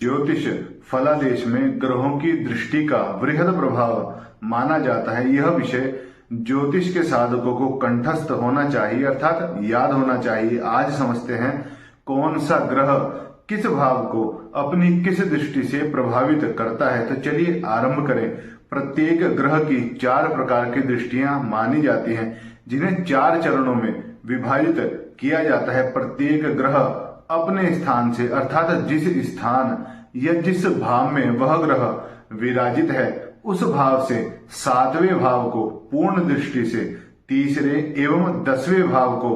ज्योतिष फलादेश में ग्रहों की दृष्टि का वृहद प्रभाव माना जाता है। यह विषय ज्योतिष के साधकों को कंठस्थ होना चाहिए, अर्थात याद होना चाहिए। आज समझते हैं कौन सा ग्रह किस भाव को अपनी किस दृष्टि से प्रभावित करता है। तो चलिए आरंभ करें। प्रत्येक ग्रह की 4 प्रकार की दृष्टियां मानी जाती हैं, जिन्हें 4 चरणों में विभाजित किया जाता है। प्रत्येक ग्रह अपने स्थान से, अर्थात जिस स्थान या जिस भाव में वह ग्रह विराजित है, उस भाव से 7वें भाव को पूर्ण दृष्टि से, तीसरे एवं 10वें भाव को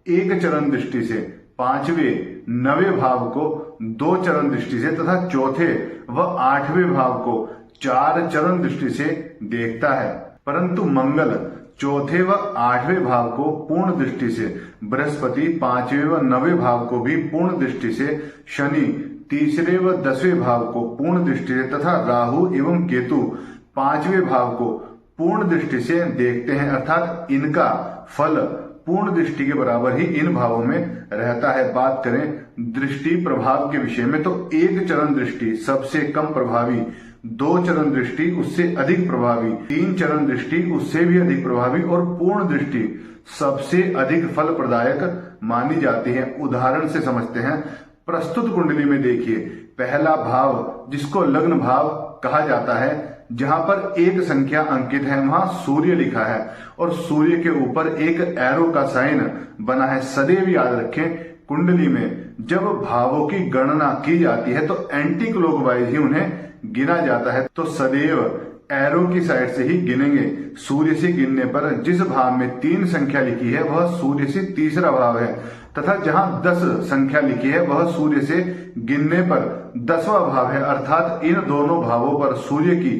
एक चरण दृष्टि से, 5वें 9वें भाव को 2 चरण दृष्टि से तथा चौथे व 8वें भाव को 4 चरण दृष्टि से देखता है। परंतु मंगल चौथे व 8वें भाव को पूर्ण दृष्टि से, बृहस्पति 5वें व 9वें भाव को भी पूर्ण दृष्टि से, शनि तीसरे व 10वें भाव को पूर्ण दृष्टि से तथा राहु एवं केतु 5वें भाव को पूर्ण दृष्टि से देखते हैं। अर्थात इनका फल पूर्ण दृष्टि के बराबर ही इन भावों में रहता है। बात करें दृष्टि प्रभाव के विषय में, तो एक चरण दृष्टि सबसे कम प्रभावी, 2 चरण दृष्टि उससे अधिक प्रभावी, 3 चरण दृष्टि उससे भी अधिक प्रभावी और पूर्ण दृष्टि सबसे अधिक फल प्रदायक मानी जाती है। उदाहरण से समझते हैं। प्रस्तुत कुंडली में देखिए, पहला भाव जिसको लग्न भाव कहा जाता है, जहां पर एक संख्या अंकित है, वहां सूर्य लिखा है और सूर्य के ऊपर एक एरो का साइन बना है। सदैव याद रखें, कुंडली में जब भावों की गणना की जाती है तो एंटी क्लॉकवाइज ही उन्हें गिना जाता है। तो सदैव एरो की साइड से ही गिनेंगे। सूर्य से गिनने पर जिस भाव में 3 संख्या लिखी है वह सूर्य से तीसरा भाव है, तथा जहां 10 संख्या लिखी है वह सूर्य से गिनने पर 10वां भाव है। अर्थात इन दोनों भावों पर सूर्य की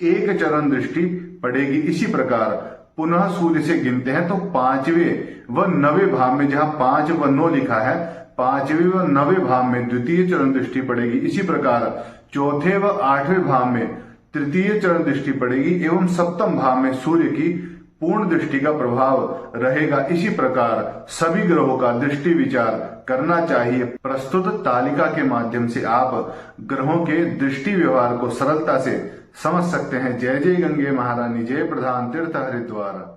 एक चरण दृष्टि पड़ेगी। इसी प्रकार पुनः सूर्य से गिनते हैं तो 5वें व 9वें भाव में, जहां 5 व 9 लिखा है, 5वें व 9वें भाव में द्वितीय चरण दृष्टि पड़ेगी। इसी प्रकार चौथे व 8वें भाव में तृतीय चरण दृष्टि पड़ेगी एवं 7वें भाव में सूर्य की पूर्ण दृष्टि का प्रभाव रहेगा। इसी प्रकार सभी ग्रहों का दृष्टि विचार करना चाहिए। प्रस्तुत तालिका के माध्यम से आप ग्रहों के दृष्टि व्यवहार को सरलता से समझ सकते हैं। जय जय गंगे महारानी, जय प्रधान तीर्थ हरिद्वार।